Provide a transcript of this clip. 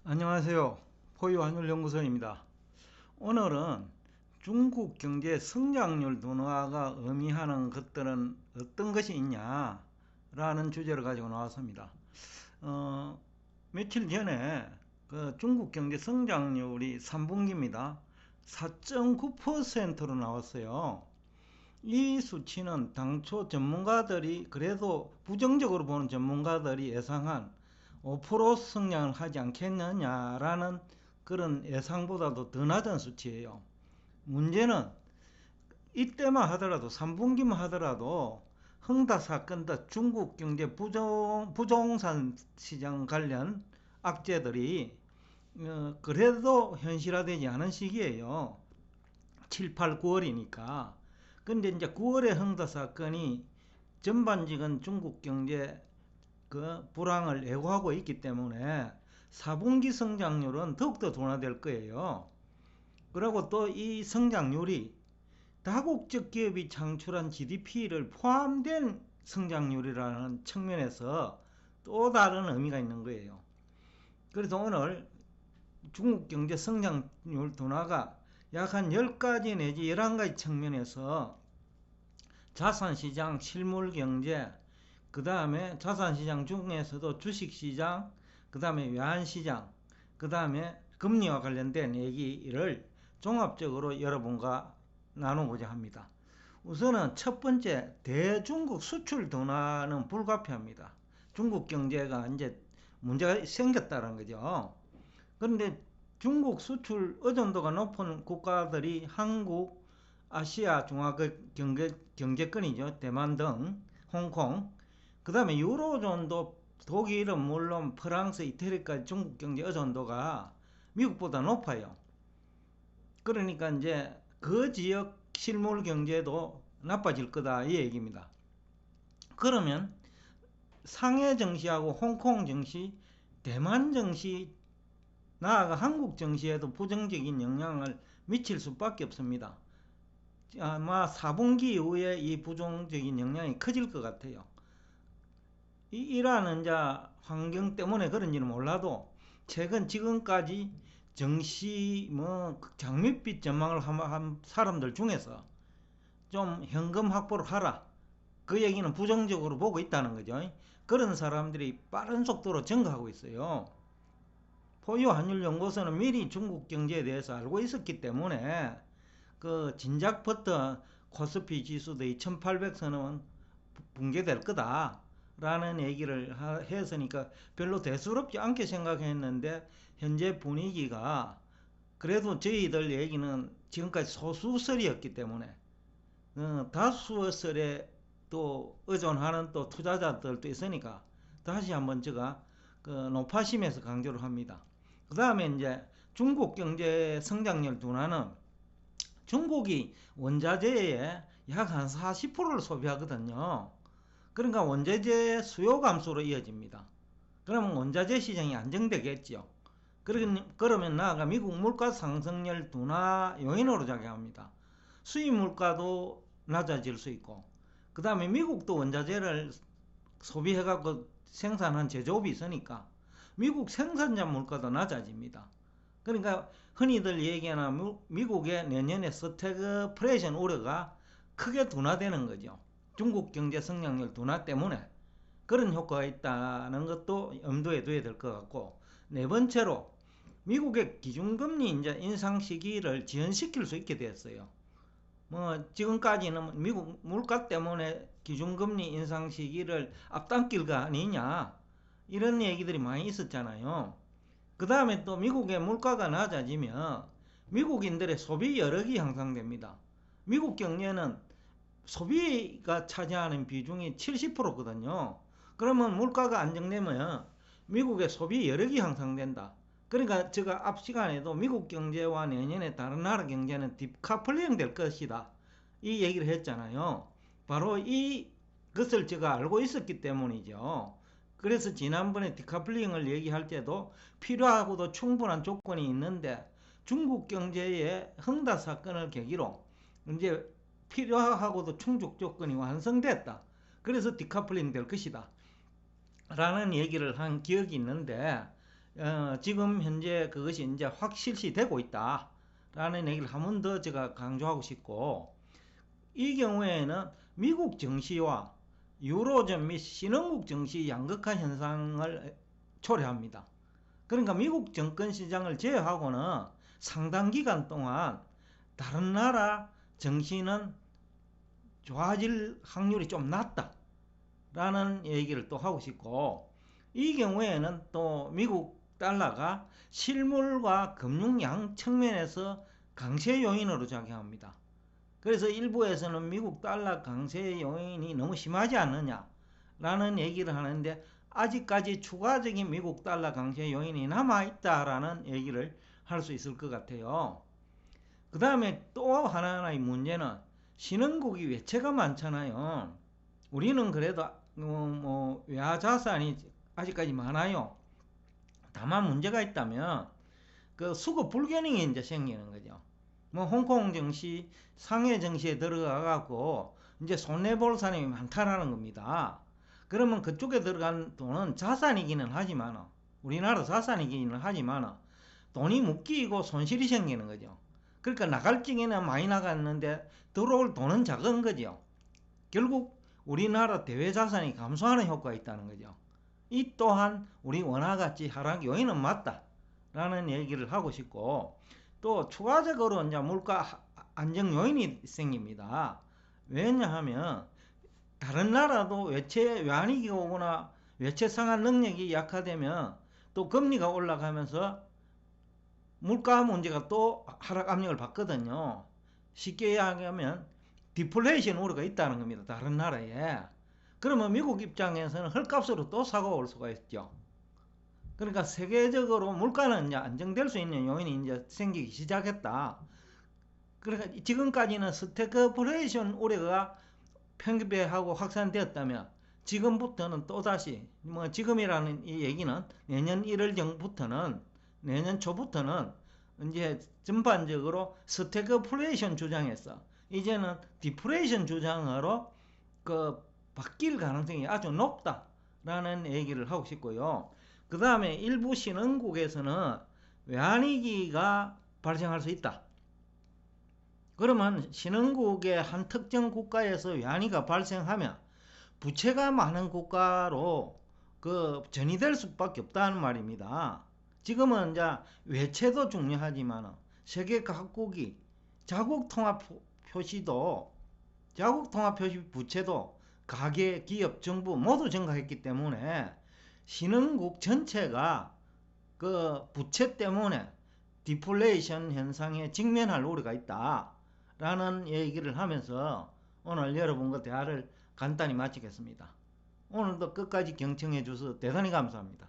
안녕하세요. 포유환율연구소입니다. 오늘은 중국 경제 성장률 둔화가 의미하는 것들은 어떤 것이 있냐라는 주제를 가지고 나왔습니다. 며칠 전에 그 중국 경제 성장률이 3분기입니다. 4.9%로 나왔어요. 이 수치는 당초 전문가들이 그래도 부정적으로 보는 전문가들이 예상한 5% 성장을 하지 않겠느냐라는 그런 예상보다도 더 낮은 수치예요. 문제는 이때만 하더라도 3분기만 하더라도 흥다 사건 등 중국 경제 부동산 시장 관련 악재들이 그래도 현실화되지 않은 시기예요. 7, 8, 9월이니까. 근데 이제 9월에 흥다 사건이 전반적인 중국 경제 그 불황을 예고하고 있기 때문에 4분기 성장률은 더욱더 둔화될 거예요. 그리고 또 이 성장률이 다국적 기업이 창출한 GDP를 포함된 성장률이라는 측면에서 또 다른 의미가 있는 거예요. 그래서 오늘 중국 경제 성장률 둔화가 약 한 10가지 내지 11가지 측면에서 자산시장, 실물경제, 그 다음에 자산시장 중에서도 주식시장, 그 다음에 외환시장, 그 다음에 금리와 관련된 얘기를 종합적으로 여러분과 나누고자 합니다. 우선은 첫 번째, 대중국 수출 둔화는 불가피합니다. 중국 경제가 이제 문제가 생겼다는 거죠. 그런데 중국 수출 의존도가 높은 국가들이 한국, 아시아 중화권 경제권이죠. 대만 등, 홍콩, 그 다음에 유로존도 독일은 물론 프랑스, 이태리까지 중국 경제 의존도가 미국보다 높아요. 그러니까 이제 그 지역 실물 경제도 나빠질 거다 이 얘기입니다. 그러면 상해 증시하고 홍콩 증시, 대만 증시, 나아가 한국 증시에도 부정적인 영향을 미칠 수밖에 없습니다. 아마 4분기 이후에 이 부정적인 영향이 커질 것 같아요. 이러한 이제 환경 때문에 그런지는 몰라도 최근 지금까지 증시 장밋빛 전망을 한 사람들 중에서 좀 현금 확보를 하라, 그 얘기는 부정적으로 보고 있다는 거죠. 그런 사람들이 빠른 속도로 증가하고 있어요. 포유환율연구소는 미리 중국 경제에 대해서 알고 있었기 때문에 그 진작부터 코스피 지수도 2800선은 붕괴될 거다 라는 얘기를 했으니까 별로 대수롭지 않게 생각했는데, 현재 분위기가 그래도 저희들 얘기는 지금까지 소수설이었기 때문에 다수설에 또 의존하는 또 투자자들도 있으니까 다시 한번 제가 그 높아심에서 강조를 합니다. 그 다음에 이제 중국 경제 성장률 둔화는 중국이 원자재의 약 한 40%를 소비하거든요. 그러니까 원자재 수요 감소로 이어집니다. 그러면 원자재 시장이 안정되겠죠. 그러면 나아가 미국 물가 상승률 둔화 요인으로 작용합니다. 수입 물가도 낮아질 수 있고, 그 다음에 미국도 원자재를 소비해갖고 생산한 제조업이 있으니까 미국 생산자 물가도 낮아집니다. 그러니까 흔히들 얘기하는 미국의 내년에 스태그플레이션 우려가 크게 둔화되는 거죠. 중국 경제 성장률 둔화 때문에 그런 효과가 있다는 것도 염두에 둬야 될 것 같고, 네 번째로 미국의 기준금리 이제 인상 시기를 지연시킬 수 있게 됐어요. 지금까지는 미국 물가 때문에 기준금리 인상 시기를 앞당길 거 아니냐 이런 얘기들이 많이 있었잖아요. 그 다음에 또 미국의 물가가 낮아지면 미국인들의 소비 여력이 향상됩니다. 미국 경제는 소비가 차지하는 비중이 70%거든요. 그러면 물가가 안정되면 미국의 소비 여력이 향상된다. 그러니까 제가 앞 시간에도 미국 경제와 내년에 다른 나라 경제는 디카플링 될 것이다 이 얘기를 했잖아요. 바로 이것을 제가 알고 있었기 때문이죠. 그래서 지난번에 디카플링을 얘기할 때도 필요하고도 충분한 조건이 있는데 중국 경제의 흥다 사건을 계기로 이제 필요하고도 충족 조건이 완성됐다. 그래서 디카플링 될 것이다 라는 얘기를 한 기억이 있는데, 지금 현재 그것이 이제 확 실시되고 있다라는 얘기를 한 번 더 제가 강조하고 싶고, 이 경우에는 미국 증시와 유로존 및 신흥국 증시 양극화 현상을 초래합니다. 그러니까 미국 증권 시장을 제외하고는 상당 기간 동안 다른 나라 증시는 좋아질 확률이 좀 낮다라는 얘기를 또 하고 싶고, 이 경우에는 또 미국 달러가 실물과 금융 양 측면에서 강세 요인으로 작용합니다. 그래서 일부에서는 미국 달러 강세 요인이 너무 심하지 않느냐라는 얘기를 하는데, 아직까지 추가적인 미국 달러 강세 요인이 남아있다라는 얘기를 할 수 있을 것 같아요. 그 다음에 또 하나의 문제는 신흥국이 외채가 많잖아요. 우리는 그래도 외화 자산이 아직까지 많아요. 다만 문제가 있다면 그 수급 불균형이 이제 생기는 거죠. 뭐 홍콩 증시, 상해 증시에 들어가 갖고 이제 손해 볼 사람이 많다라는 겁니다. 그러면 그쪽에 들어간 돈은 자산이기는 하지만, 우리나라 자산이기는 하지만 돈이 묶이고 손실이 생기는 거죠. 그러니까 나갈 적에는 많이 나갔는데 들어올 돈은 작은 거죠. 결국 우리나라 대외 자산이 감소하는 효과가 있다는 거죠. 이 또한 우리 원화가치 하락 요인은 맞다라는 얘기를 하고 싶고, 또 추가적으로 이제 물가 안정 요인이 생깁니다. 왜냐하면 다른 나라도 외채 외환위기 오거나 외채 상환 능력이 약화되면 또 금리가 올라가면서 물가 문제가 또 하락 압력을 받거든요. 쉽게 이야기하면 디플레이션 우려가 있다는 겁니다. 다른 나라에. 그러면 미국 입장에서는 헐값으로 또 사고가 올 수가 있죠. 그러니까 세계적으로 물가는 이제 안정될 수 있는 요인이 이제 생기기 시작했다. 그러니까 지금까지는 스태그플레이션 우려가 편집하고 확산되었다면, 지금부터는 또다시 지금이라는 이 얘기는 내년 1월 전부터는, 내년 초부터는 이제 전반적으로 스태그플레이션 주장에서 이제는 디플레이션 주장으로 바뀔 가능성이 아주 높다라는 얘기를 하고 싶고요. 그 다음에 일부 신흥국에서는 외환위기가 발생할 수 있다. 그러면 신흥국의 한 특정 국가에서 외환위기가 발생하면 부채가 많은 국가로 전이될 수밖에 없다는 말입니다. 지금은 이제 외채도 중요하지만 세계 각국이 자국 통합 표시 부채도 가계, 기업, 정부 모두 증가했기 때문에 신흥국 전체가 그 부채 때문에 디플레이션 현상에 직면할 우려가 있다라는 얘기를 하면서 오늘 여러분과 대화를 간단히 마치겠습니다. 오늘도 끝까지 경청해 주셔서 대단히 감사합니다.